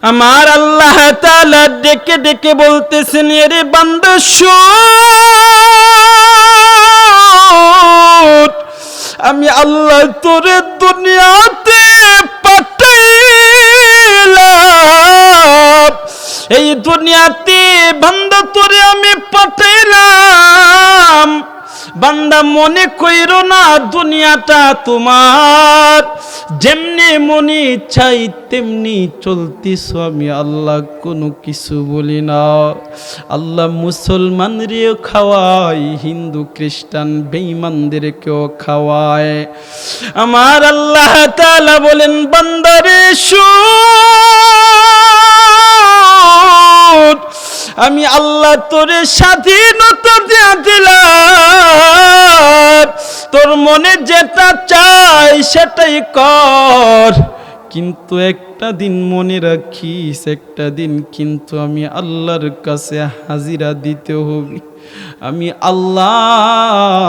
আমার আল্লাহ তাআলা ডেকে ডেকে বলতেছেন, এরে বান্দা শোন, আমি আল্লাহ তোরে দুনিয়াতে পাঠাইলাম, এই দুনিয়াতে বান্দা তোরে আমি পাঠাইলাম। বান্দা মনে কইরো না দুনিয়াটা তোমার, যেমনি মনে চাই তেমনি চলতিস, আমি আল্লাহ কোনো কিছু বলি না। আল্লাহ মুসলমানদেরও খাওয়ায়, হিন্দু খ্রিস্টান বেঈমানদেরকেও খাওয়ায়। আমার আল্লাহ তাআলা বলেন, বান্দারে শোন, আমি আল্লাহ তোরে স্বাধীনতা দিয়া দিলাম, তোর মনে যেটা চাই সেটাই কর, কিন্তু একটা দিন মনে রাখিস, একটা দিন কিন্তু আমি আল্লাহর কাছে হাজিরা দিতে হবে। আমি আল্লাহর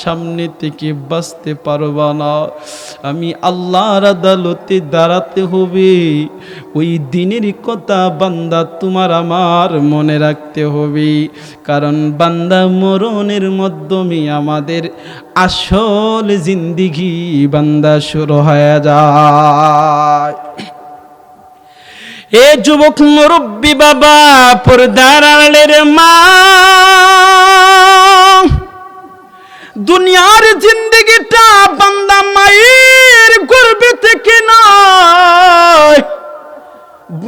সামনে থেকে বাঁচতে পারবা না, আমি আল্লাহর আদালতে দাঁড়াতে হবে। ওই দিনের কথা বান্দা তোমার আমার মনে রাখতে হবে, কারণ বান্দা মরণের মাধ্যমে আমাদের আসল জিন্দিগি বান্দা শুরু হয়ে যায়। এ যুবক মুরব্বী বাবা, পর্দার আড়ালের মা, দুনিয়ার জিন্দেগিটা বান্দা মায়ের গর্ভে থেকে নয়।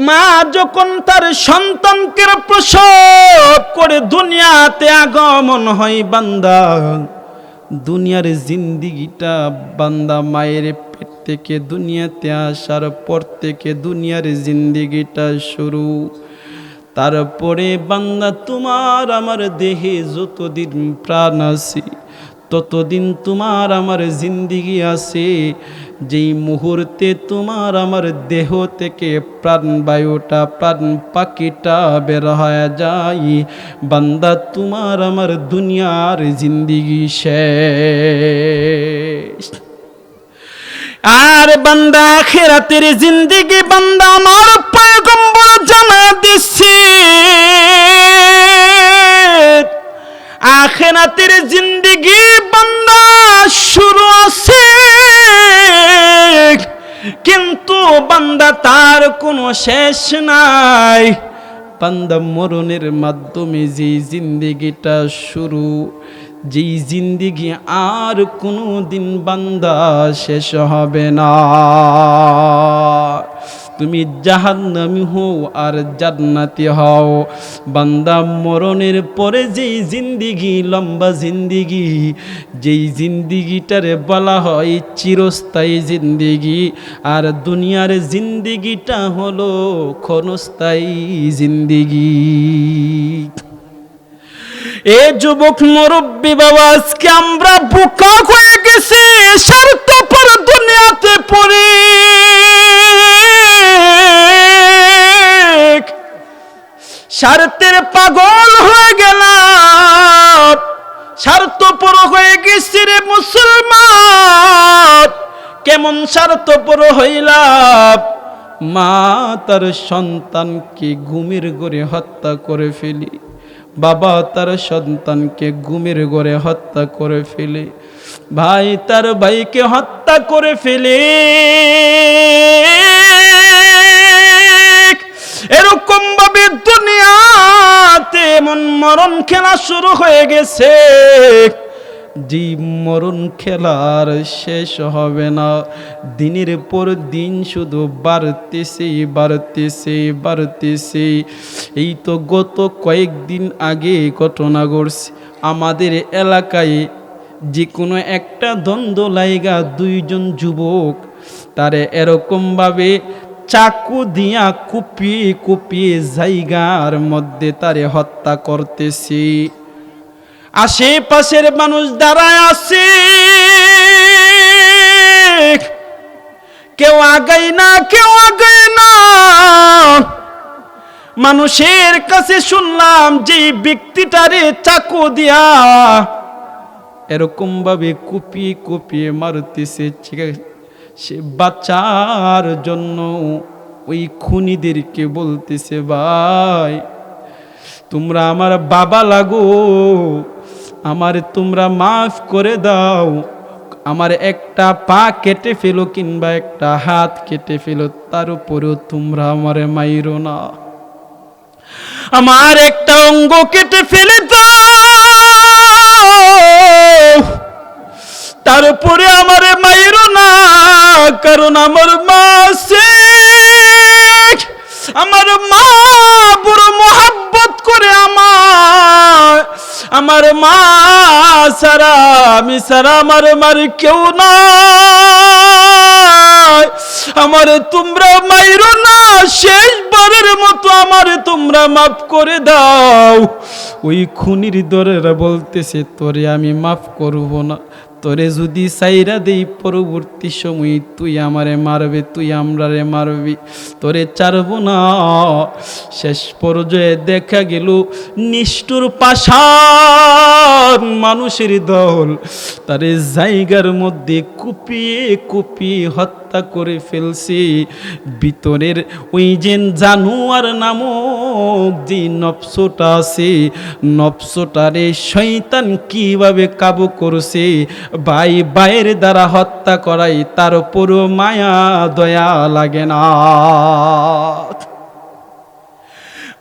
মা যখন তার সন্তানকে প্রসব করে দুনিয়াতে আগমন হয়, বান্দা দুনিয়ার জিন্দেগিটা বান্দা মায়ের পেট থেকে দুনিয়াতে আসার পর থেকে দুনিয়ার জিন্দেগিটা শুরু। তারপরে বান্দা তোমার আমার দেহে যতদিন প্রাণ আছে ততদিন তোমার আমার জিন্দেগি আছে। যেই মুহূর্তে তোমার আমার দেহ থেকে প্রাণবায়ুটা প্রাণ পাখিটা বের হয়ে যায়, বান্দা তোমার আমার দুনিয়ার জিন্দেগি শেষ। আর বান্দা আখিরাতের জিন্দেগি বান্দা আমার পয়গম্বর জানা দিচ্ছে, আখিরাতের জিন্দেগি বান্দা শুরু আছে, কিন্তু বান্দা তার কোনো শেষ নাই। বান্দা মরণের মাধ্যমে যে জিন্দেগিটা শুরু, যেই জিন্দেগি আর কোনো দিন বান্দা শেষ হবে না। তুমি জাহান্নামী হও আর জান্নাতি হও, বান্দা মরণের পরে যেই জিন্দেগি লম্বা জিন্দেগি, যেই জিন্দেগিটারে বলা হয় চিরস্থায়ী জিন্দেগি, আর দুনিয়ার জিন্দেগিটা হলো ক্ষণস্থায়ী জিন্দেগি। এ যুবক মুরব্বী বাবা, আজকে আমরা বোকা হয়ে গেছি, স্বার্থপর দুনিয়াতে পড়ে স্বার্থের পাগল হয়ে গেলাম, স্বার্থপর হয়ে গেছি রে মুসলমান। কেমন স্বার্থপর হইলাম, মা তার সন্তানকে ঘুমের ঘরে হত্যা করে ফেলি, বাবা তার সন্তানকে ঘুমের ঘরে হত্যা করে ফেলে, ভাই তার ভাইকে হত্যা করে ফেলে। এরকম ভাবে দুনিয়াতে এমন মরণ খেলা শুরু হয়ে গেছে, যে মরণ খেলার শেষ হবে না। দিনের পর দিন শুধু বাড়তেছে বাড়তেছে বাড়তেছে। এই তো গত কয়েকদিন আগে ঘটনা ঘটছে আমাদের এলাকায়, যে কোনো একটা দ্বন্দ্ব লাইগা দুইজন যুবক তারে এরকমভাবে চাকু দিয়া কুপিয়ে কুপিয়ে জায়গার মধ্যে তারে হত্যা করতেছে। আশেপাশের মানুষ দাঁড়ায় আছে, কেউ আগায় না, কেউ আগায় না। মানুষের কাছে শুনলাম যে ব্যক্তিটারে চাকু দিয়া এরকম ভাবে কুপিয়ে কুপিয়ে মারতেছে, সে বাঁচার জন্য ওই খুনিদেরকে বলতেছে, ভাই তোমরা আমার বাবা লাগো, আমার তোমরা মাফ করে দাও, আমার একটা পা কেটে ফেলো কিংবা একটা হাত কেটে ফেলো, তার উপরেও তোমরা আমারে মাইরো না, আমার একটা অঙ্গ কেটে ফেলে দাও, তারপরে আমারে মাইরো না, কারণ আমার মা আছে, আমার মা বড় মোহাব্বত করে আমার মা সারা, আমি সারা আমার কেউ নাই, আমারে তোমরা মাইরো না, শেষবারের মতো আমারে তোমরা মাফ করে দাও। ওই খুনির দরেরা বলতেছে, তোরে আমি মাফ করব না, তোরে যদি সাইরা দেই পরবর্তী সময় তুই আমারে মারবে, তুই আমরারে মারবি, তোরে ছাড়বো না। শেষ পর্যায়ে দেখা গেল নিষ্ঠুর পাষাণ মানুষের দল তারে জায়গার মধ্যে কুপিয়ে কুপিয়ে হত্যা করে ফেলছে। ভিতরের ওই যে জানোয়ার নামক যে নফসটা আছে, নফসটারে শয়তান কিভাবে কাবু করছে, ভাই ভাইয়ের দ্বারা হত্যা করাই তার উপরও মায়া দয়া লাগে না।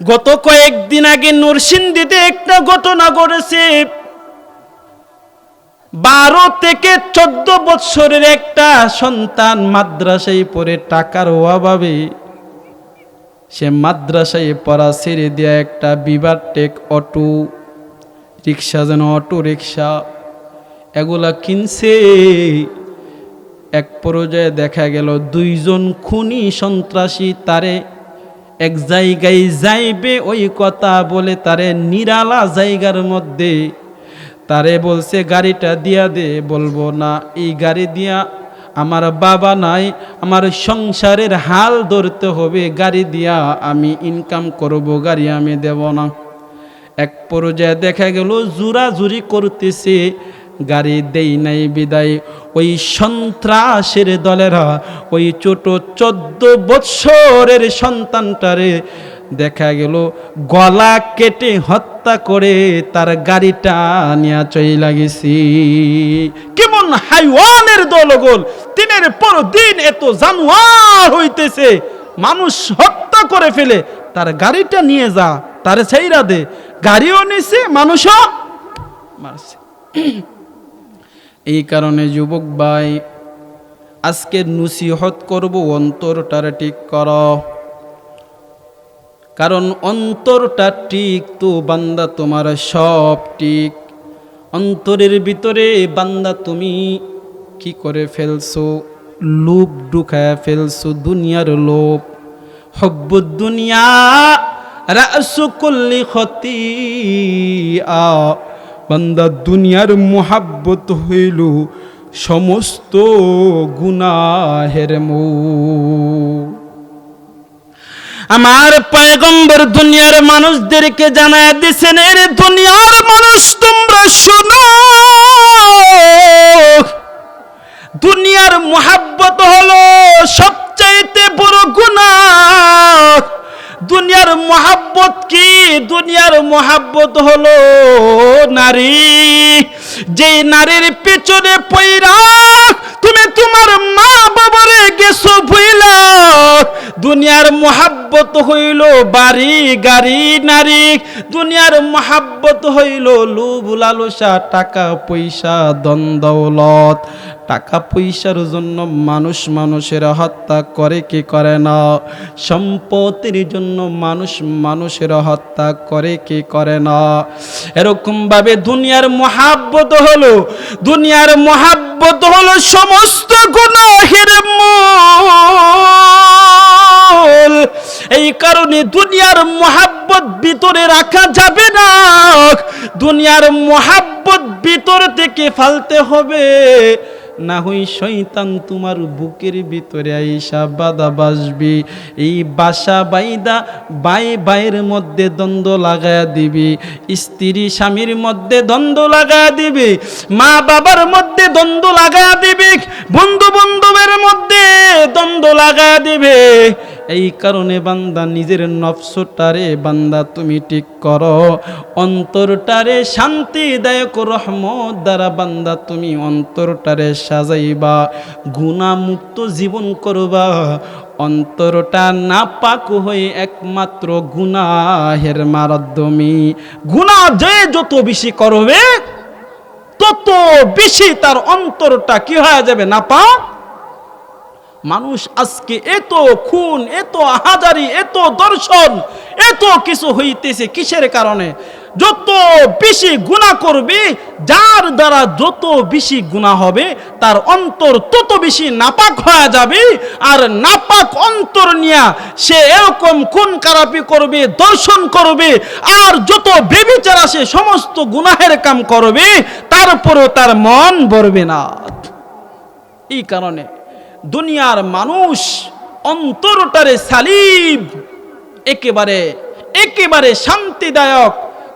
গত কয়েকদিন আগে নরসিংদীতে একটা ঘটনা ঘটেছে। 12 থেকে 14 বছরের একটা সন্তান মাদ্রাসায় পড়ে, টাকার অভাবে সে মাদ্রাসায় পড়া ছেড়ে দেয়া একটা বিভারটেক অটো রিক্সা, যেন অটো রিক্সা এগুলা কিনছে। এক পর্যায়ে দেখা গেল 2 জন খুনি সন্ত্রাসী তারে এক জায়গায় যাইবে ওই কথা বলে তারে নিরালা জায়গার মধ্যে তারে বলছে, গাড়িটা দিয়া দে। বলবো না, এই গাড়ি দিয়া আমার বাবা নাই, আমার সংসারের হাল ধরতে হবে, গাড়ি দিয়া আমি ইনকাম করব, গাড়ি আমি দেব না। এক পর্যায়ে দেখা গেল জুরাজুরি করতেছে, গাড়ি দেই নাই বিদায় ওই সন্ত্রাসের দলেরা ওই ছোট 14 বৎসরের সন্তানটারে দেখা গেল গলা কেটে হত্যা করে তার গাড়িটা নিয়ে চইলা গেছি। কেমন হাইওয়ানের দলগোল, দিনের পর দিন এত জানোয়ার হইতেছে, মানুষ হত্যা করে ফেলে, তার গাড়িটা নিয়ে যা, তারে ছাইরা দে, গাড়িও নিছে মানুষও মারছে। এই কারণে যুবক ভাই, আজকে নসিহত করব, অন্তরটারে ঠিক করো, কারণ অন্তরটা ঠিক তো বান্দা তোমার সব ঠিক। অন্তরের ভিতরে বান্দা তুমি কি করে ফেলছো? লোভ ঢুকায় ফেলছো, দুনিয়ার লোভ। হব্বুদ দুনিয়া রাসু কুল্লি খতিয়া, বান্দা দুনিয়ার মোহাব্বত হইল সমস্ত গুনাহের মূল। আমার পয়গম্বর দুনিয়ার মানুষদেরকে জানায় দিয়েছেন, এর দুনিয়ার মানুষ তোমরা শুনো, দুনিয়ার মোহাব্বত হলো সবচাইতে বড় গুনাহ। দুনিয়ার মোহাব্বত কি? দুনিয়ার মোহাব্বত হলো নারী। যে নারীর পেছনে পইরা তুমি তোমার মা বাবারে গেছো ভুইলা, দুনিয়ার মোহাব্বত হইল বাড়ি গাড়ি নারী। দুনিয়ার মোহাব্বত হইল লোভ লালসা, টাকা পয়সা ধন দৌলত। টাকা পয়সার জন্য মানুষ মানুষের হত্যা করে কি করে না? সম্পত্তির জন্য মানুষ মানুষের হত্যা করে কি করে না? এরকম ভাবে দুনিয়ার মোহাব্বত হলো, দুনিয়ার মোহাব্বত হলো সমস্ত গুনাহের মূল। এই কারণে দুনিয়ার মোহাব্বত ভিতরে রাখা যাবে না, দুনিয়ার মোহাব্বত ভিতর থেকে ফালতে হবে, না হই শয়তান তোমার বুকের ভিতরে আইসা বাধা বাসবি। এই বাসা বাইদা ভাই ভাইয়ের মধ্যে দ্বন্দ্ব লাগায়া দিবি, স্ত্রী স্বামীর মধ্যে দ্বন্দ্ব লাগায়া দিবি, মা বাবার মধ্যে দ্বন্দ্ব লাগায়া দিবি, বন্ধু বান্ধবের মধ্যে দ্বন্দ্ব লাগায়া দিবে। এই কারণে বান্দা নিজের নফসটারে বান্দা তুমি ঠিক করো, অন্তরটারে শান্তিদায়ক রহমত দ্বারা বান্দা তুমি অন্তরটারে সাজাইবা, গুনাহমুক্ত জীবন করবা। অন্তরটা নাপাক হয়ে একমাত্র গুনাহের মাধ্যমে, গুনাহ যে যত বেশি করবে তত বেশি তার অন্তরটা কি হয়ে যাবে, নাপাক। মানুষ আজকে এত খুন, এত আহাজারি, এত দর্শন, এত কিছু হইতেছে কিসের কারণে? যত বেশি গুনাহ করবে, যার দ্বারা যত বেশি গুনাহ হবে তার অন্তর তত বেশি নাপাক হয়ে যাবে। আর নাপাক অন্তর নিয়ে সে এরকম খুন খারাপি করবে, দর্শন করবে, আর যত বেবিচার আসে সমস্ত গুনাহের কাম করবে, তারপরেও তার মন ভরবে না। এই কারণে দুনিয়ার মানুষ অন্তরটারে সালিম, একেবারে শান্তিদায়ক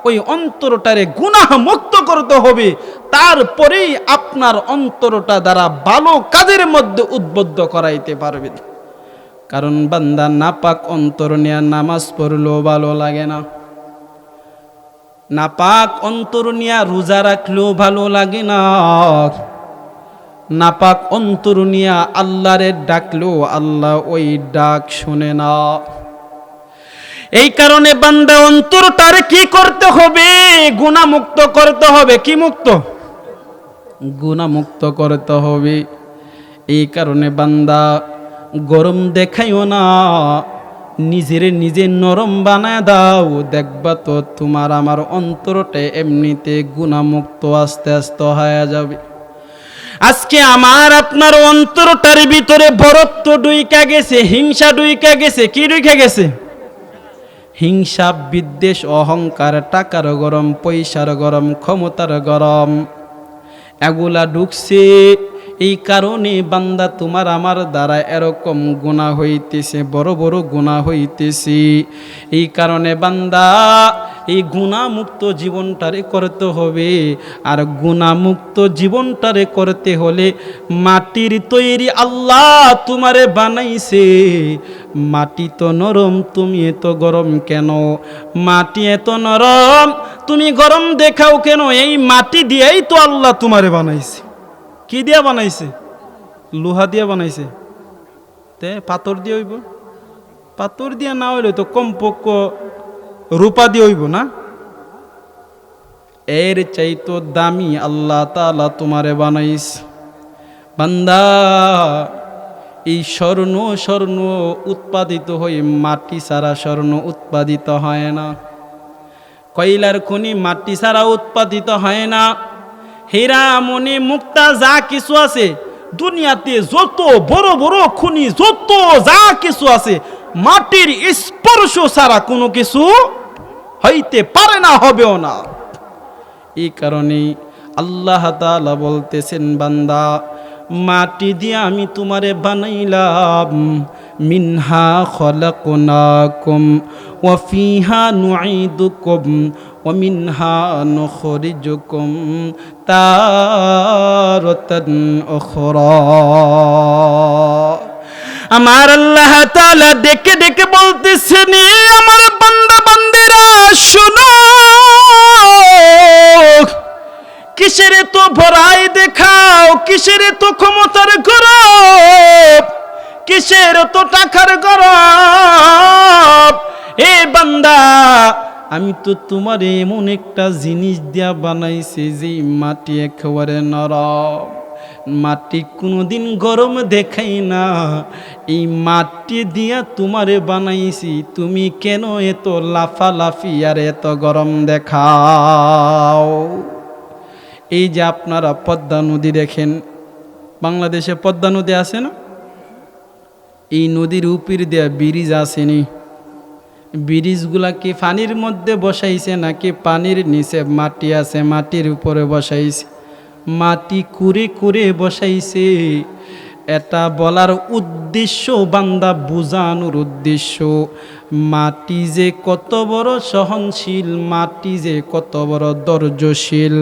ওই অন্তরটারে গুনাহ মুক্ত করতে হবে, তারপরেই আপনার অন্তরটা দ্বারা ভালো কাজের মধ্যে উদ্বুদ্ধ করাইতে পারবেন। কারণ বান্দা নাপাক অন্তর নিয়ে নামাজ পড়লেও ভালো লাগে না, নাপাক অন্তর নিয়ে রোজা রাখলেও ভালো লাগে না, নাপাক অন্তর নিয়া আল্লাহরে ডাকলেও আল্লাহ ওই ডাক শুনে না। এই কারণে বান্দা অন্তরটারে কি করতে হবে? গুনাহমুক্ত করতে হবে। কি মুক্ত? গুনাহমুক্ত করতে হবে। এই কারণে বান্দা গরম দেখাইও না, নিজে নরম বানায় দাও, দেখবা তো তোমার আমার অন্তরটা এমনিতে গুনাহমুক্ত আস্তে আস্তে হয়ে যাবে। আজকে আমার আপনার অন্তরটার ভিতরে বরত্ব ডুইকা গেছে, হিংসা ডুইকা গেছে। কি ডুইকা গেছে? হিংসা, বিদ্বেষ, অহংকার, টাকার গরম, পয়সার গরম, ক্ষমতার গরম, এগুলা ঢুকছে। এই কারণে বান্দা তোমার আমার দ্বারা এরকম গুনাহ হইতেছে, বড় বড় গুনাহ হইতেছে। এই কারণে বান্দা এই গুনাহমুক্ত জীবনটারে করতে হবে। আর গুনাহমুক্ত জীবনটারে করতে হলে মাটির তৈরি আল্লাহ তোমারে বানাইছে। মাটি তো নরম, তুমি এত গরম কেন? মাটি এত নরম, তুমি গরম দেখাও কেন? এই মাটি দিয়েই তো আল্লাহ তোমারে বানাইছে। কি দিয়া বানাইছে? লোহা দিয়া বানাইছে। তে পাথর দিয়ে হইব? পাথর দিয়া না হইলে তো কমপক্ষ রূপা দিয়ে হইব না? এর চাইতো দামি আল্লাহ তাআলা তোমারে বানাইছে। বান্দা এই স্বর্ণ উৎপাদিত হয়ে মাটি ছাড়া স্বর্ণ উৎপাদিত হয় না। কয়লার খনি মাটি ছাড়া উৎপাদিত হয় না। হীরা মণি মুক্তা যা কিছু আছে দুনিয়াতে, যত বড় বড় খনি, যত যা কিছু আছে, মাটির স্পর্শ ছাড়া কোনো কিছু হইতে পারে না, হবেও না। এই কারণে আল্লাহ তাআলা বলতেছেন, বান্দা মাটি দিয়ে আমি তোমারে বানাইলাম, মিনহা খলাকনাকুম ওয়া ফিহা নুঈদুকুম ওয়া মিনহা নুখরিজুকুম তারাতান উখরা। আমার আল্লাহ তাআলা ডেকে ডেকে বলতেছেন, আমার বান্দা বান্দিরা শুনো, কিসের তো ভরাই দেখাও, কিসের তো ক্ষমতার গরব, কিসের তো টাকার গরব? এ বান্দা, আমি তো তোমার এমন একটা জিনিস দিয়া বানাইছি যে মাটি একেবারে নরম, মাটি কোনোদিন গরম দেখাই না। এই মাটি দিয়া তোমারে বানাইছি, তুমি কেন এত লাফালাফি আর এত গরম দেখাও? এই যে আপনারা পদ্মা নদী দেখেন, বাংলাদেশে পদ্মা নদী আছে না? এই নদীর উপর দেয়া ব্রিজ আসেনি? ব্রিজগুলা কি পানির মধ্যে বসাইছে নাকি পানির নিচে মাটি আছে, মাটির উপরে বসাইছে? মাটি কুরে কুরে বসাইছে। এটা বলার উদ্দেশ্য, বান্দা বুঝানোর উদ্দেশ্য, মাটি যে কত বড় সহনশীল, মাটি যে কত বড় ধৈর্যশীল,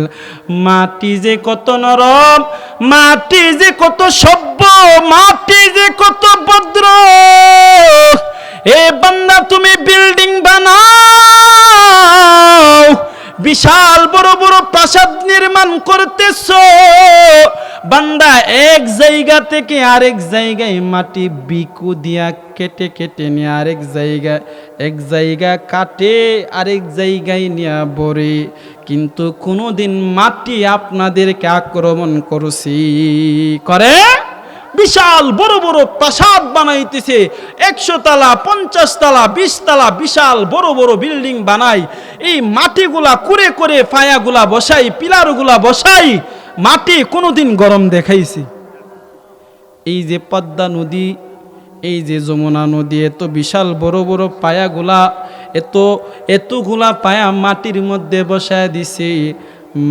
মাটি যে কত নরম, মাটি যে কত সভ্য, মাটি যে কত ভদ্র। এ বান্দা তুমি বিল্ডিং বানাও, বিশাল বড় বড় প্রাসাদ নির্মাণ করতেছো, বান্দা এক জায়গা থেকে আরেক জায়গায় মাটি বিকু দিয়া কেটে কেটে নিয়ে এক জায়গা কাটে আরেক জায়গায় নিয়ে বরে, কিন্তু কোনোদিন মাটি আপনাদেরকে আক্রমণ করে বিশাল বড় বড় প্রাসাদ বানাইতেছে, 100 তলা 50 তলা 20 তলা বিশাল বড় বড় বিল্ডিং বানাই, এই মাটিগুলা করে করে পায়াগুলা বসাই, পিলারগুলা বসাই, মাটি কোনোদিন গরম দেখাইছি? এই যে পদ্মা নদী, এই যে যমুনা নদী, এত বিশাল বড় বড় পায়াগুলা, এতগুলা পায়া মাটির মধ্যে বসায় দিছে,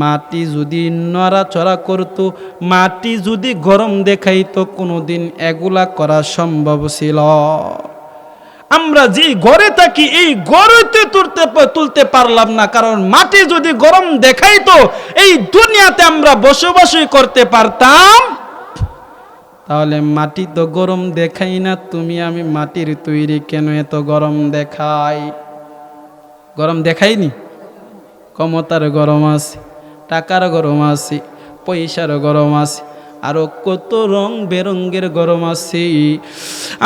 মাটি যদি নড়াচড়া করতো, মাটি যদি গরম দেখাইতো, কোনোদিন এগুলা করা সম্ভব ছিল? আমরা যে ঘরে থাকি এই ঘরেতে তুলতে পারলাম না, কারণ মাটি যদি গরম দেখাইতো এই দুনিয়াতে আমরা বসবাসই করতে পারতাম। তাহলে মাটি তো গরম দেখাই না, তুমি আমি মাটির তৈরি, কেন এত গরম দেখাই? গরম দেখাইনি? ক্ষমতার গরম আছে, টাকার গরম আছে, পয়সার গরম আছে, আরো কত রং বেরঙ্গের গরম আছে।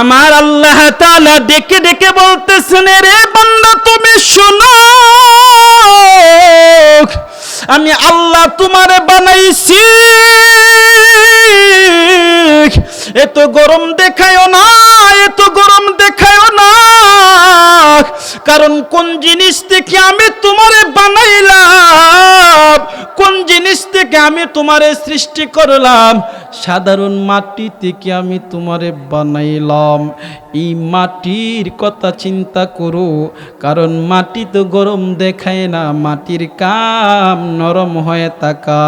আমার আল্লাহ তাআলা ডেকে ডেকে বলতেছেন, রে বান্দা তুমি শোনো, আমি আল্লাহ তোমারে বানাইছি, এত গরম দেখায়ও না, এত গরম দেখায়ও না, কারণ কোন জিনিস থেকে আমি তোমারে বানাইলাম, কোন জিনিস থেকে আমি তোমারে সৃষ্টি করলাম, সাধারণ মাটি থেকে আমি তোমারে বানাইলাম। এই মাটির কথা চিন্তা করো, কারণ মাটি তো গরম দেখায় না, মাটির কাম নরম হয়ে থাকা,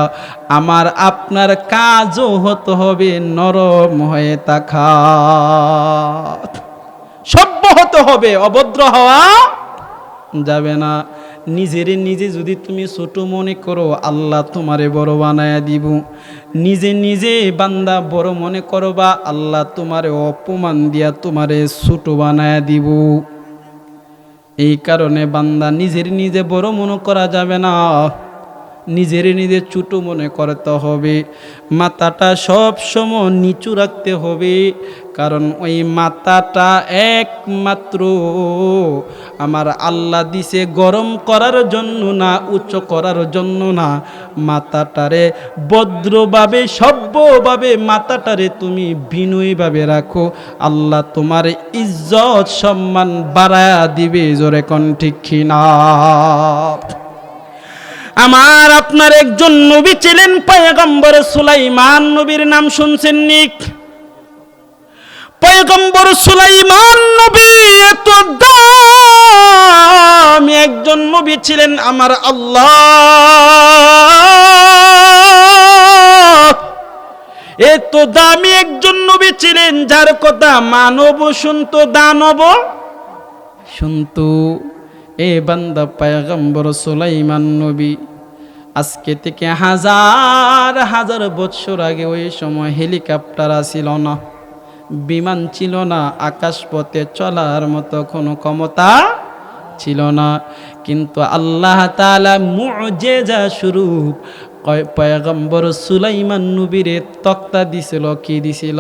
আমার আপনার কাজও হতে হবে নরম হয়ে থাকা, সভ্য হতে হবে, অভদ্র হওয়া যাবে না। নিজেরে নিজে যদি তুমি ছোট মনে করো, আল্লাহ তোমারে বড় বানায়া দিব। নিজে নিজে বান্দা বড় মনে করবা, আল্লাহ তোমারে অপমান দিয়া তোমারে ছোট বানায়া দিব। এই কারণে বান্দা নিজের নিজে বড় মনে করা যাবে না, নিজের নিজে ছোট মনে করতে হবে, মাথাটা সব সময় নিচু রাখতে হবে, কারণ ওই মাথাটা একমাত্র আমার আল্লাহ দিছে গরম করার জন্য না, উচ্চ করার জন্য না। মাথাটারে ভদ্রভাবে সভ্যভাবে মাথাটারে তুমি বিনয়ীভাবে রাখো, আল্লাহ তোমার ইজ্জত সম্মান বাড়ায়া দিবে। জোরে কোন ঠিক কিনা? আমার আপনার একজন নবী ছিলেন পয়গম্বর সুলাইমান নবীর নাম শুনছেন নি? পয়গম্বর সুলাইমান নবী এত দামি একজন নবী ছিলেন, আমার আল্লাহ এত দামি একজন নবী ছিলেন, যার কথা মানব শুনতো, দানব শুনতো। এ বান্দা পয়গম্বর সুলাইমান নবী আজকে থেকে হাজার হাজার বছর আগে, ওই সময় হেলিকপ্টার ছিল না, বিমান ছিল না, আকাশপথে চলার মতো কোনো ক্ষমতা ছিল না, কিন্তু আল্লাহ তাআলা মুজিজা স্বরূপ পয়গম্বর সুলাইমান নবীরে তক্তা দিছিল। কি দিছিল?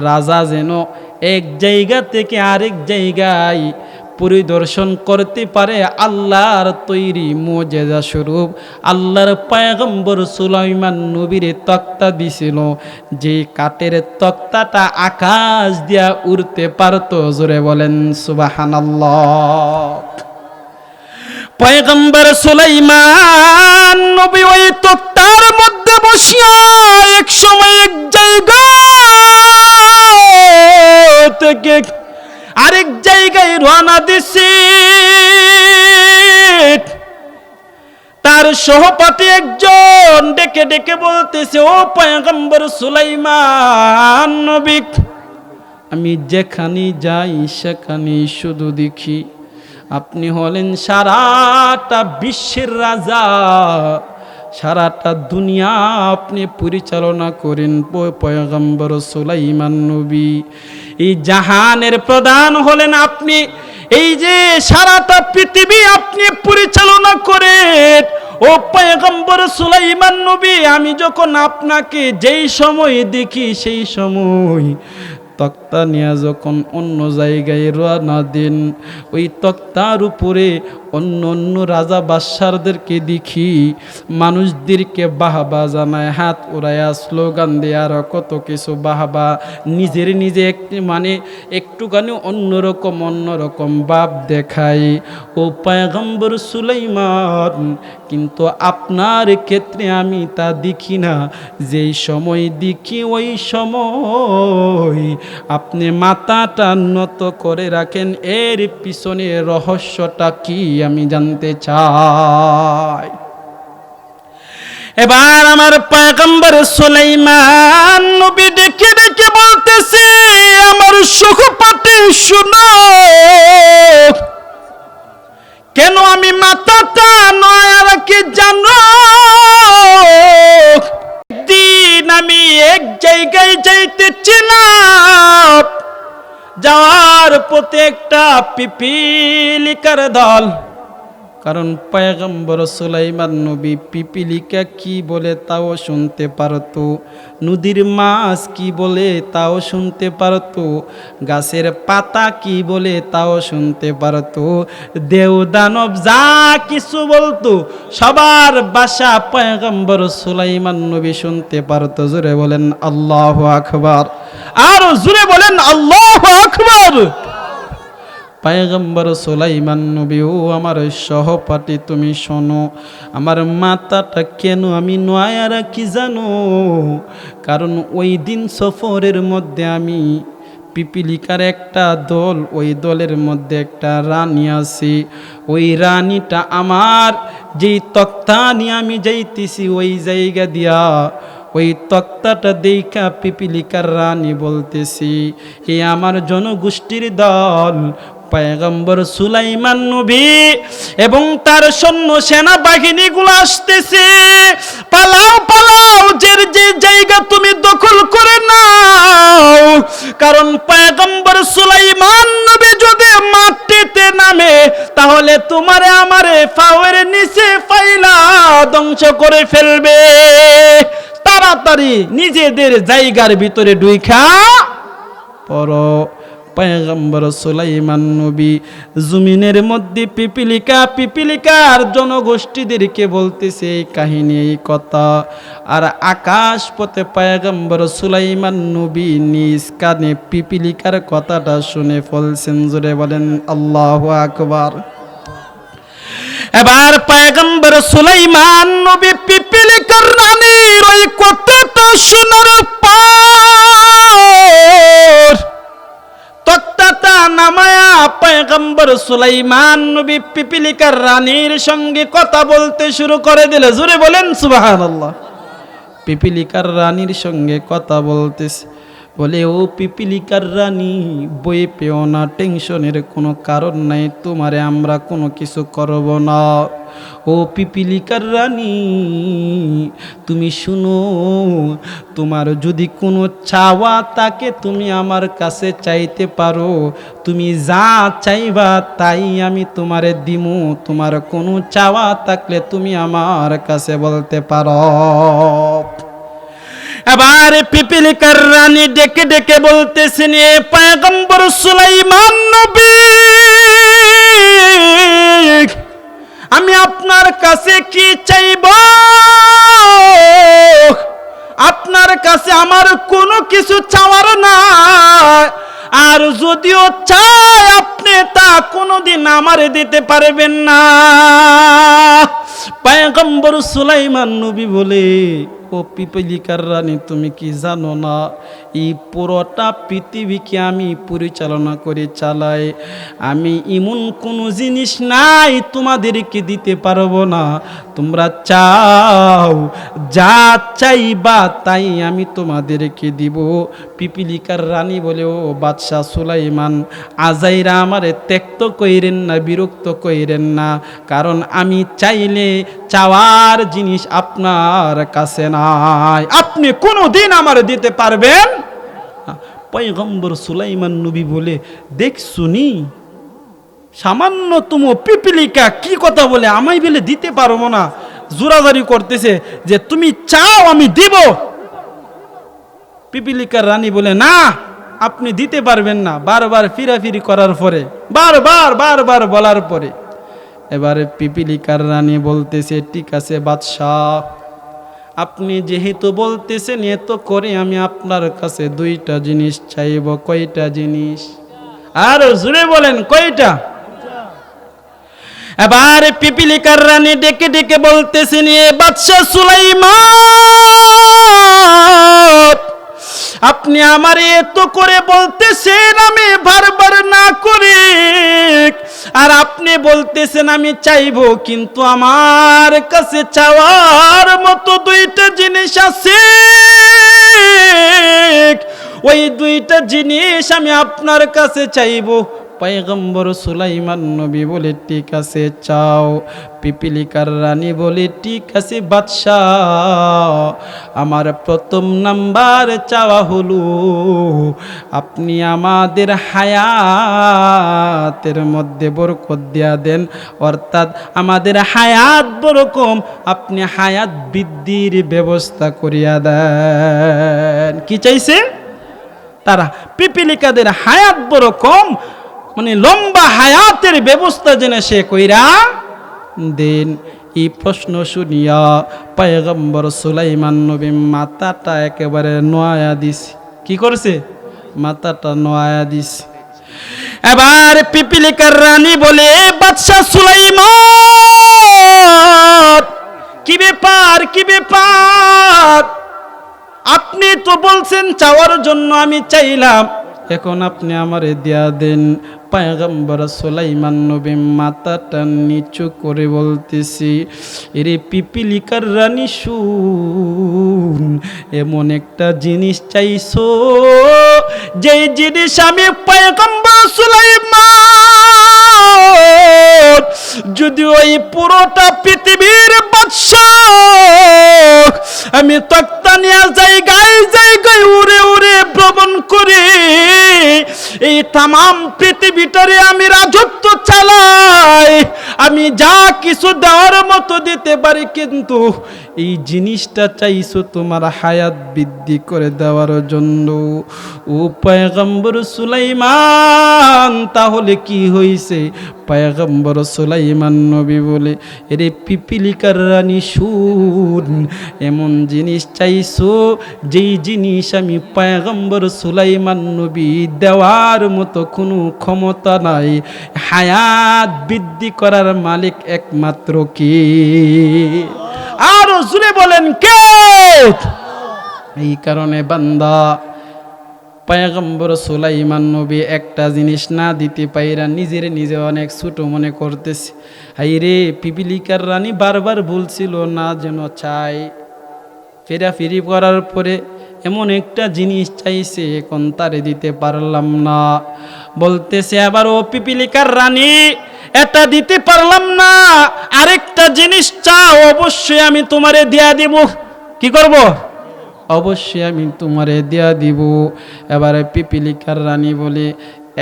রাজা যেন এক জায়গা থেকে আরেক জায়গায় পরিদর্শন করতে পারে, আল্লাহর তৈরি মুজিজা স্বরূপ আল্লাহর পয়গম্বর সুলাইমান নবীরে তক্তা দিছিল, যে কাঠের তক্তাটা আকাশ দিয়া উড়তে পারত। জোরে বলেন সুবহানাল্লাহ। পয়গম্বর সুলাইমান নবী ওই তক্তার মধ্যে বসিয়া এক সময় এক জায়গা থেকে আরেক জায়গায় রওনা দিছে। তার সহপাঠী একজন ডেকে ডেকে বলতেছে, ও পয়গম্বর সুলাইমান নবী, আমি যেখানে যাই সেখানে শুধু দেখি আপনি হলেন সারাটা বিশ্বের রাজা, সারাটা দুনিয়া আপনি পরিচালনা করেন পয়গম্বর সুলাইমান নবী। এই জাহানের প্রধান হলেন আপনি। এই যে সারাটা পৃথিবী আপনি পরিচালনা করেন ও পয়গম্বর সুলাইমান নবী, আমি যখন আপনাকে যেই সময় দেখি সেই সময় তক্তা নিয়ে যখন অন্য জায়গায় রওনা দেন, ওই তক্তার উপরে অন্য অন্য রাজা বাদশারদেরকে দেখি মানুষদেরকে বাহবা জানায়, হাত উড়াইয়া স্লোগান দেয় আর কত কিছু বাহবা, নিজের নিজে মানে একটুখানি অন্যরকম ভাব দেখায় ও পয়গম্বর সুলাইমান। কিন্তু আপনার ক্ষেত্রে আমি তা দেখি না। যেই সময় দেখি ওই সময় আপনি মাথাটা নত করে রাখেন। এর পিছনে রহস্যটা কি আমি জানতে চাই। এবার আমার পয়গম্বর সুলাইমান নবী ডেকে ডেকে বলতেছে, আমার সুখপাতে শুনো, কেন আমি মাথাটা নয় রাখি জানো? একদিন আমি এক জায়গায় যাইতেছিলাম, যাওয়ার পথে একটা পিপিলিকার দল, কারণ পয়গম্বর সুলাইমান নবী পিপিলিকা কি বলে তাও শুনতে পারতো, নদীর মাছ কি বলে তাও শুনতে পারতো, গাছের পাতা কি বলে তাও শুনতে পারতো, দেও দানব যা কিছু বলতো সবার ভাষা পয়গম্বর সুলাইমান নবী শুনতে পারতো। জোরে বলেন আল্লাহু আকবার, আর জোরে বলেন আল্লাহু আকবার। পয়গম্বর সুলাইমান নবী, ও আমার সহপাঠী তুমি শোনো, আমার মাথাটা কেন আমি নয়া রাখি জানো? কারণ ওই দিন সফরের মধ্যে আমি পিপিলিকার একটা দল, ওই দলের মধ্যে একটা রানী আছে, ওই রানীটা আমার যেই তক্তা নিয়ে আমি যাইতেছি ওই জায়গা দিয়া, ওই তক্তাটা দেখা পিপিলিকার রানী বলতেছি, এ আমার জনগোষ্ঠীর দল পয়গম্বর সুলাইমান নবী এবং তার সৈন্য সেনাবাহিনীগুলো আসতেছে, পালাও পালাও, যে জায়গা তুমি দখল করে নাও। কারণ পয়গম্বর সুলাইমান নবী যদি মাটিতে নামে তাহলে তোমারে আমারে পায়ের নিচে ফাইলা ধ্বংস করে ফেলবে। তাড়াতাড়ি নিজেদের জায়গার ভিতরে ঢুইখা পড়ো। পয়গম্বর সুলাইমান নবী জমিনের মধ্যে পিপিলিকার জনগোষ্ঠীদেরকে বলতেছে এই কাহিনী, এই কথা। আর আকাশ পথে পয়গম্বর সুলাইমান নবী নিজ কানে পিপিলিকার কথাটা শুনে ফেলছেন। জোরে বলেন আল্লাহু আকবার। এবার পয়গম্বর সুলাইমান নবী পিপিলিকার রানীর ওই কথাটা শোনার পর তক্তাটা নামায়া পয়গম্বর সুলাইমান নবী পিপিলিকার রানীর সঙ্গে কথা বলতে শুরু করে দিলে। জোরে বলেন সুবহানাল্লাহ। পিপিলিকার রানীর সঙ্গে কথা বলতেছে, বলে ও পিপিলিকার রানী, বই পেও না, টেনশনের কোনো কারণ নাই, তোমারে আমরা কোনো কিছু করব না। ও পিপিলিকার রানী তুমি শুনো, তোমার যদি কোনো চাওয়া থাকে তুমি আমার কাছে চাইতে পারো, তুমি যা চাইবা তাই আমি তোমারে দিমু, তোমার কোনো চাওয়া থাকলে তুমি আমার কাছে বলতে পারো। এবার পিপিলিকার রানী ডেকে ডেকে বলতেছেন, এ পয়গম্বর সুলাইমান নবী, আমি আপনার কাছে কি চাইব? আপনার কাছে আমার কোনো কিছু চাওয়ার না, আর যদিও চাই আপনি তা কোনোদিন আমারে দিতে পারবেন না। পয়গম্বর সুলাইমান নবী বলে, ও পিপিলিকার রানী, তুমি কি জানো না এই পুরোটা পৃথিবীকে আমি পরিচালনা করে চালাই। আমি এমন কোনো জিনিস নাই তোমাদেরকে দিতে পারবো না। তোমরা চাও, যা চাইবা তাই আমি তোমাদেরকে দিব। পিপিলিকার রানী বলে, ও বাদশাহ সুলাইমান, আজাইরা আমারে ত্যক্ত কইরেন না, বিরক্ত কইরেন না, কারণ আমি চাইলে চাওয়ার জিনিস আপনার কাছে নাই, আপনি কোনো দিন আমার দিতে পারবেন। পয়গম্বর সুলাইমান নবী বলে, দেখ শুনি সামান্যতম পিপিলিকা কি কথা বলে, আমায় বলে দিতে পারবো না, জোরাজারি করতেছে যে তুমি চাও আমি দিব। পিপিলিকার রানী বলে, না আপনি দিতে পারবেন না। বারবার ফিরাফিরি করার পরে, বারবার বলার পরে এবারে পিপিলিকার রানী বলতেছে, ঠিক আছে বাদশাহ, আপনি যেহেতু বলতেছেন এত করে আমি আপনার কাছে দুইটা জিনিস চাইব। কয়টা জিনিস? আর জুড়ে বলেন কয়টা? এবার পিপিলিকার রানী ডেকে ডেকে বলতেছেন, এ বাদশাহ সুলাইমান, আপনি আমার এত করে বলতেছেন আমি বারবার না করে, আর আপনি বলতেছেন আমি চাইবো, কিন্তু আমার কাছে চাওয়ার মতো দুইটা জিনিস আছে। ওই দুইটা জিনিস আমি আপনার কাছে চাইবো। পয়গম্বর সুলাইমান নবী বলে, ঠিক আছে চাও। পিপিলিকার রানী বলে, ঠিক আছে বাদশাহ, আমার প্রথম নাম্বার চাওয়া হলো আপনি আমাদের হায়াতের মধ্যে বরকত দিয়া দেন, অর্থাৎ আমাদের হায়াত বরকম, আপনি হায়াত বৃদ্ধির ব্যবস্থা করিয়া দেন। কি চাইছে তারা? পিপিলিকাদের হায়াত বড় কম, মানে লম্বা হায়াতের ব্যবস্থা যেন সে কইরা দেন। এই প্রশ্ন শুনিয়া পয়গম্বর সুলাইমান নবী মাথাটা একেবারে নোয়া দিস। কি করছে? মাথাটা নোয়া দিস। এবার পিপিলিকার রানী বলে, বাদশাহ সুলাইমান, কি ব্যাপার কি ব্যাপার? আপনি তো বলছেন চাওয়ার জন্য আমি চাইলাম, এখন আপনি আমারে দিয়া দেন। পয়গম্বর সুলাইমান নবী মাথাটা নিচু করে বলতেছি, এরে পিপিলিকার রানী শুন, এমন একটা জিনিস চাইছো যেই জিনিস আমি পয়গম্বর সুলাইমান যদি ওই পুরোটা পৃথিবীর বাদশাহ আমি তক্তা নিয়ে জায়গায় জায়গায় উড়ে উড়ে ভ্রমণ করে এই তামাম পৃথিবীটারে আমি রাজত্ব চালাই, আমি যা কিছু দেওয়ার মতো দিতে পারি, কিন্তু এই জিনিসটা চাইছো তোমার হায়াত বৃদ্ধি করে দেওয়ার জন্য। ও পয়গম্বর সুলাইমান, তাহলে কি হইছে? পয়গম্বর সুলাইমান নবী বলে, এরে পিপিলিকার রানী শুন, এমন জিনিস চাইছো যেই জিনিস আমি পয়গম্বর সুলাইমান নবী দেওয়ার মতো কোনো ক্ষমতা নাই। হায়াত বৃদ্ধি করার মালিক একমাত্র কে? আর জুড়ে বলেন কে? এই কারণে বান্দা পয়গম্বর সুলাইমান নবী একটা জিনিস না দিতে পাইরা নিজের নিজে অনেক ছোট মনে করতেছে। হাই রে, পিপিলিকার রানী বারবার বলছিল না যেন চাই, ফেরাফিরি করার পরে এমন একটা জিনিস চাইছে, এখন তারে দিতে পারলাম না। বলতেছে আবার, ও পিপিলিকার রানী, এটা দিতে পারলাম না, আরেকটা জিনিস চাও, অবশ্যই আমি তোমারে দিয়া দিব। কি করব? অবশ্যই আমি তোমারে দিয়া দিব। এবারে পিপিলিকার রানী বলে,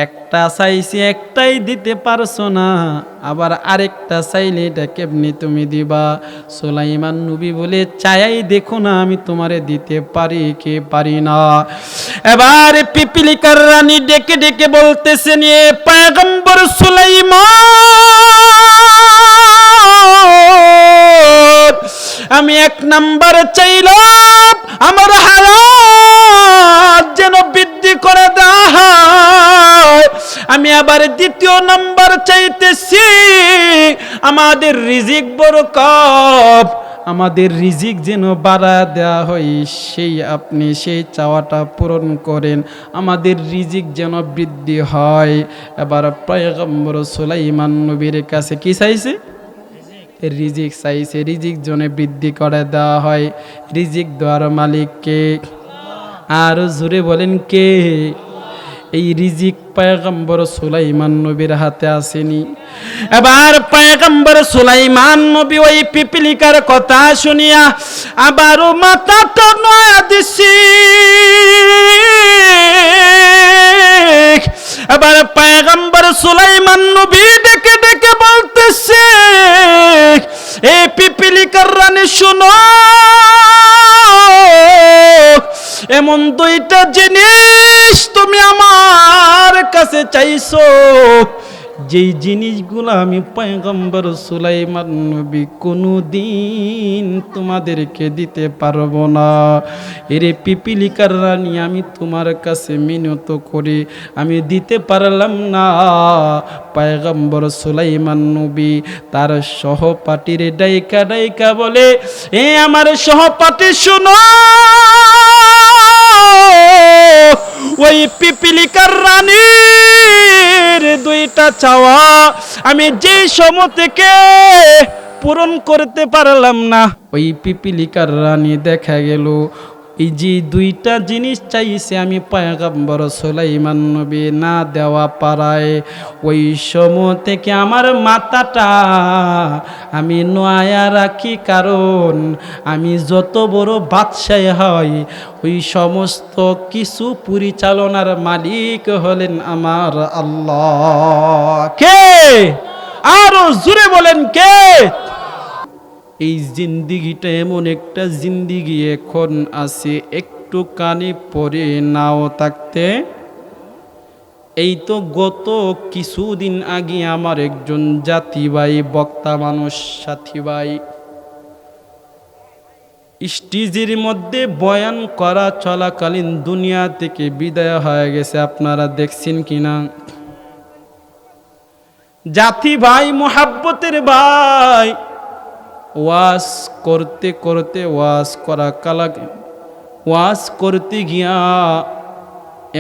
একটা চাইছি একটাই দিতে পারছো না, আবার আরেকটা চাইলে এটা কেমনি তুমি দিবা? সুলাইমান নবী বলে, চাই দেখো না আমি তোমারে দিতে পারি কি পারি না। এবার পিপিলিকার রানী ডেকে ডেকে বলতেছেন, এ পয়গম্বর সুলাইমান, আমি এক নাম্বার চাইলাম আমার হায়াত যেন বৃদ্ধি করে দেওয়া হয়। আমি আবার দ্বিতীয় নাম্বার চাইতেছি আমাদের রিজিক বরকত আমাদের রিজিক যেন বাড়া দেওয়া হয়, আপনি সেই চাওয়াটা পূরণ করেন, আমাদের রিজিক যেন বৃদ্ধি হয়। এবার পয়গম্বর সুলাইমান নবীর কাছে কি চাইছে? রিজিক চাইছে, রিজিক যেন বৃদ্ধি করে দেওয়া হয়। রিজিক দেওয়ার মালিক কে? আর জোরে বলেন কে? এই রিজিক পয়গম্বর সুলাইমান নবীর হাতে আসেনি। এবার পয়গম্বর সুলাইমান নবী ওই পিপিলিকার কথা শুনিয়া আবারও মাথাটা নয়া দিছি। এবার পয়গম্বর সুলাইমান নবী ডেকে ডেকে বলতেছে, এই পিপিলিকার রানী শুনো, এমন দুইটা জিনিস তুমি আমার কাছে চাইছো, যেই জিনিসগুলো আমি পয়গম্বর সুলাইমান নবী কোনোদিন তোমাদেরকে দিতে পারবো না। এরে পিপিলিকার রানী, আমি তোমার কাছে মিনত করি, আমি দিতে পারলাম না। পয়গম্বর সুলাইমান নবী তার সহপাঠীর ডাইকা ডাইকা বলে, এ আমার সহপাঠী শুনো, ওই পিপিলিকার রানীর দুইটা চাওয়া আমি যে সময় থেকে পূরণ করতে পারলাম না। ওই পিপিলিকার রানী দেখা গেল এই যে দুইটা জিনিস চাইছে আমি পয়গম্বর সুলাইমান নবী না দেওয়া পারায়, ওই সময় থেকে আমার মাথাটা আমি নোয়া রাখি, কারণ আমি যত বড় বাদশাহ হই, ওই সমস্ত কিছু পরিচালনার মালিক হলেন আমার আল্লাহ। কে? আরো জোরে বলেন কে? এই জিন্দিগিটা এমন একটা জিন্দিগি এখন আছে, একটু কানে পরে নাও থাকতে। এই তো গত কিছুদিন আগে আমার একজন জাতি ভাই, বক্তা মানুষ, সাথী ভাই, স্টেজের মধ্যে বয়ান করা চলাকালীন দুনিয়া থেকে বিদায় হয়ে গেছে। আপনারা দেখছেন কিনা? জাতি ভাই, মোহাব্বতের ভাই, ওয়াজ করতে করতে, ওয়াজ করতে গিয়া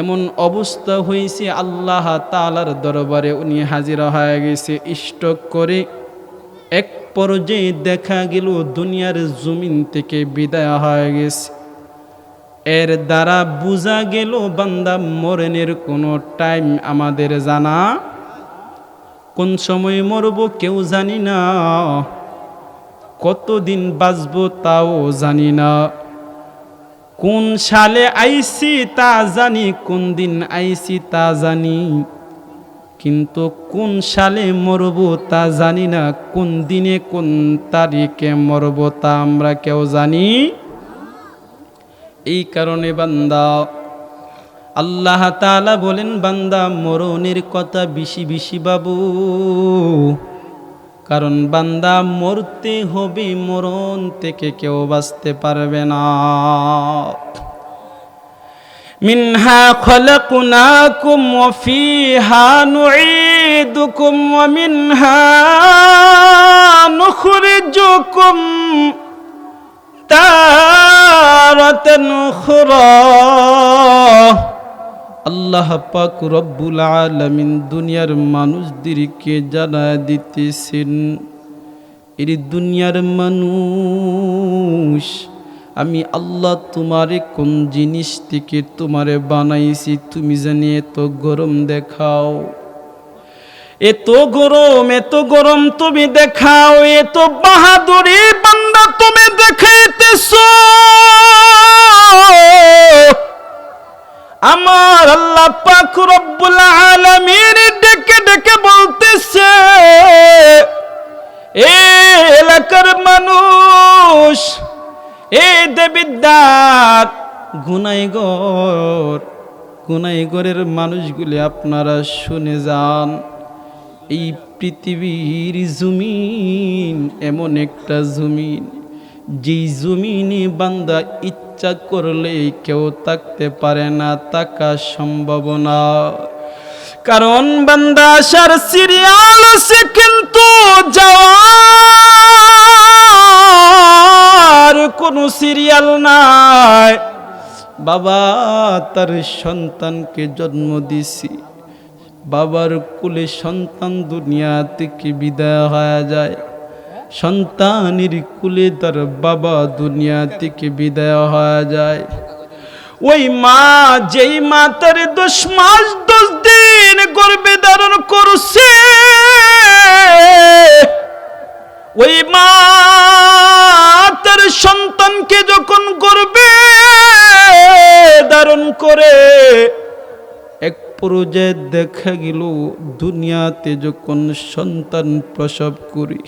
এমন অবস্থা হয়েছে, আল্লাহ তাআলার দরবারে উনি হাজিরা হয়ে গেছে স্ট্রোক করে। এক পর্যায়ে দেখা গেল দুনিয়ার জমিন থেকে বিদায় হয়ে গেছে। এর দ্বারা বোঝা গেল বান্দা মরণের কোনো টাইম আমাদের জানা, কোন সময় মরব কেউ জানি না, কতদিন বাঁচবো তাও জানি না, কোন সালে আইছি তা জানি, কোন দিন আইছি তা জানি, কিন্তু কোন সালে মরব তা জানি না, কোন দিনে কোন তারিখে মরব তা আমরা কেউ জানি। এই কারণে বান্দা, আল্লাহ তাআলা বলেন, বান্দা মরণের কথা বেশি বেশি ভাবো, কারণ বান্দা মরতে হবে, মরণ থেকে কেউ বাঁচতে পারবে না। মিনহা খলাকনাকুম ওয়া ফিহা নুঈদুকুম ওয়া মিনহা নুখরিজুকুম তারাতান উখরা। আল্লাহ পাক রব্বুল আলামিন দুনিয়ার মানুষদেরকে জানায় দিতেছেন, এই দুনিয়ার মানুষ, আমি আল্লাহ তোমারে কোন জিনিস থেকে তোমারে বানাইছি তুমি জানি এত গরম দেখাও, এত গরম তুমি দেখাও, এত বাহাদুরি বান্দা তুমি দেখাইতেছো। আমার আল্লাহ পাক রব্বুল আলামিন ডেকে ডেকে বলতেছে, এ এলাকার মানুষ, এ দেবিদ্বার গুনাইগরের মানুষগুলি, আপনারা শুনে যান, এই পৃথিবীর জমিন এমন একটা জমিন, যেই জমিনে বান্দা ইচ্ছা করলে কেউ থাকতে পারে না, থাকা সম্ভব না। কারণ বান্দা আসার সিরিয়াল আছে, কিন্তু যাওয়া কোনো সিরিয়াল নাই। বাবা তার সন্তানকে জন্ম দিছি, বাবার কোলে সন্তান দুনিয়া থেকে বিদায় হয়ে যায়, সন্তানের কোলে তার বাবা দুনিয়া থেকে বিদায় হয়ে যায়। ওই মা, যেই মা তার 10 মাস 10 দিন গর্ভে ধারণ করছে, ওই মা তার সন্তানকে যখন গর্ভে ধারণ করে, এক পর্যায়ে দেখা গেল দুনিয়াতে যখন সন্তান প্রসব করি,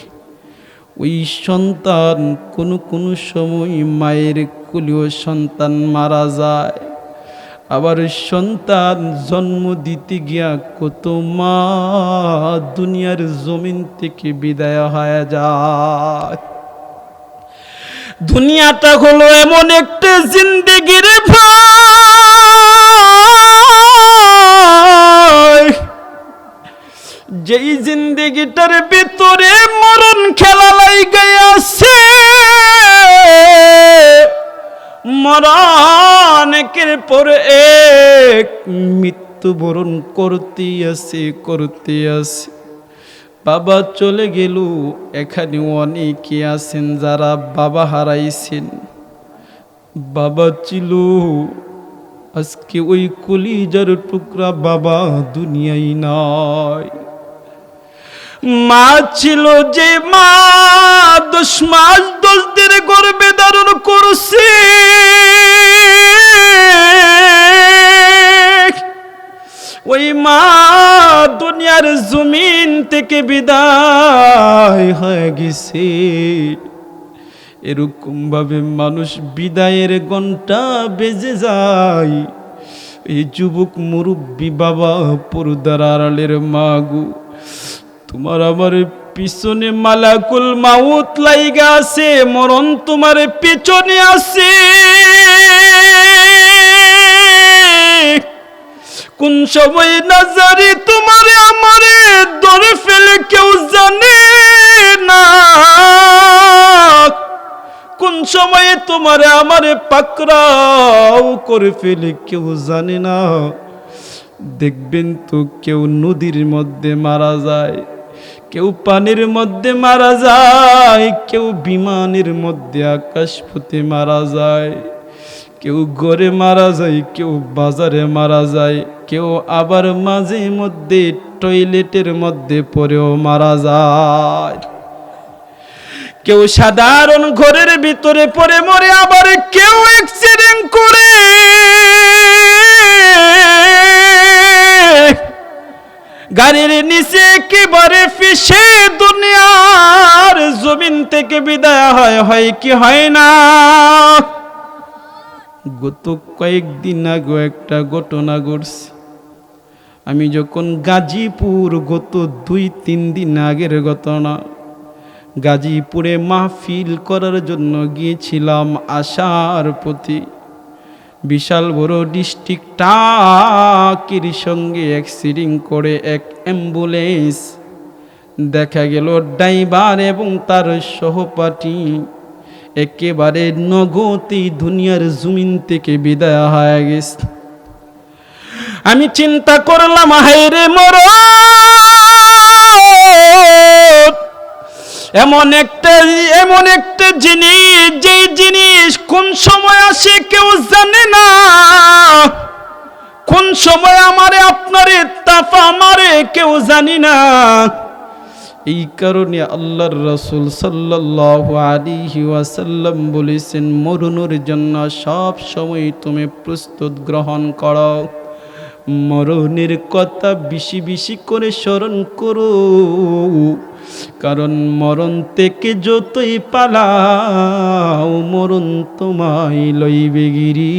ওই সন্তান কোনো সময় মায়ের কোলেও সন্তান মারা যায়। আবার সন্তান জন্ম দিতে গিয়া কত মা দুনিয়ার জমিন থেকে বিদায় হয়ে যায়। দুনিয়াটা হলো এমন একটা জিন্দেগির ভাই, যেই জিন্দেগিটার ভিতরে মরণ খেলা লাইগা আছে। মরণ একের পর এক মৃত্যুবরণ করতে আছে। বাবা চলে গেল, এখানে অনেকে আছেন যারা বাবা হারাইছেন। বাবা ছিল, আজকে ওই কলিজার টুকরা বাবা দুনিয়ায় নাই। মা ছিল, যে মা 10 মাস 10 দিন গর্ভে ধারণ করছে, ওই মা দুনিয়ার জমিন থেকে বিদায় হয়ে গেছে। এরকম ভাবে মানুষ বিদায়ের ঘন্টা বেজে যায়। এই যুবক মুরব্বী বাবা, পর্দার আড়ালের মা গো, তোমার আমার পিছনে মালাকুল মাউত লাইগা আছে, মরণ তোমার পিছনে আছে। কোন সময় নাজারি তোমারে আমারে ধরে ফেলে কেউ জানে না, কোন সময়ে তোমারে আমারে পাকড়াও করে ফেলে কেউ জানে না। দেখবেন তো কেউ নদীর মধ্যে মারা যায়, কেউ পানির মধ্যে মারা যায়, কেউ বিমানের মধ্যে আকাশপথে মারা যায়, কেউ ঘরে মারা যায়, কেউ বাজারে মারা যায়, কেউ আবার মাঝে মধ্যে টয়লেটের মধ্যে পড়েও মারা যায়, কেউ সাধারণ ঘরের ভিতরে পড়ে মরে, আবার কেউ অ্যাক্সিডেন্ট করে গাড়ির নিচে একেবারে ফিসে দুনিয়ার জমিন থেকে বিদায় হয় কি হয় না। গত কয়েকদিন আগে একটা ঘটনা ঘটছে। আমি যখন গাজীপুর, গত 2-3 দিন আগের ঘটনা, গাজীপুরে মাহফিল করার জন্য গিয়েছিলাম আশার পথে। বিশাল বড় ডিস্ট্রিক্ট ট্রাকের সঙ্গে অ্যাক্সিডেন্ট করে এক অ্যাম্বুলেন্স। দেখা গেল ড্রাইভার এবং তার সহপাঠী একেবারে নগদে দুনিয়ার জমিন থেকে বিদায় হয়ে গেছে। আমি চিন্তা করলাম, হায়রে মরণ, এমন একটা জিনিস, যেই জিনিস কোন সময় আসে কেউ জানে না, কোন সময় আমারে আপনারে তাফা মারে কেউ জানি না। এই কারণে আল্লাহর রাসূল সাল্লাল্লাহু আলাইহি ওয়াসাল্লাম বলেছেন, মরণের জন্য সব সময় তুমি প্রস্তুত গ্রহণ করো। মরণের কথা বেশি বেশি করে স্মরণ করো, কারণ মরণ থেকে যতই পালাও মরণ তোমায় লইবে গিরি।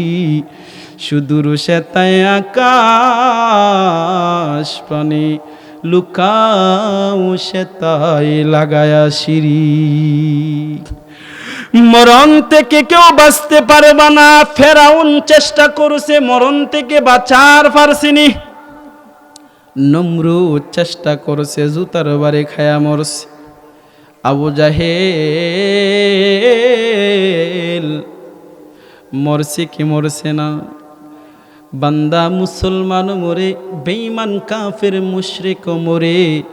সুদূর শ্বেতায় আকাশ পানে লুকাও শ্বেতায় লাগায়া সিঁড়ি। মরণ থেকে কেউ বাঁচতে পারবে না। ফেরাউন চেষ্টা করেছে, মরণ থেকে বাঁচার পারছিনি। নমরুদ চেষ্টা করেছে, জুতার বাড়ি খায়া মরছে। আবু জাহেল মরছে কি মরছে না? বান্দা মুসলমান মরে, বেঈমান কাফের মুশরিক মরে।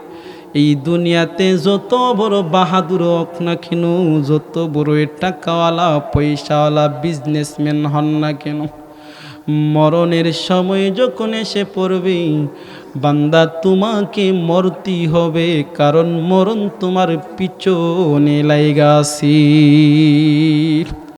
এই দুনিয়াতে যত বড় বাহাদুর হোক না কেন, যত বড় টাকাওয়ালা পয়সাওয়ালা বিজনেসম্যান হন না কেন, মরণের সময় যখন এসে পড়বে, বান্দা তোমাকে মরতেই হবে, কারণ মরণ তোমার পিছনে লাইগাছি।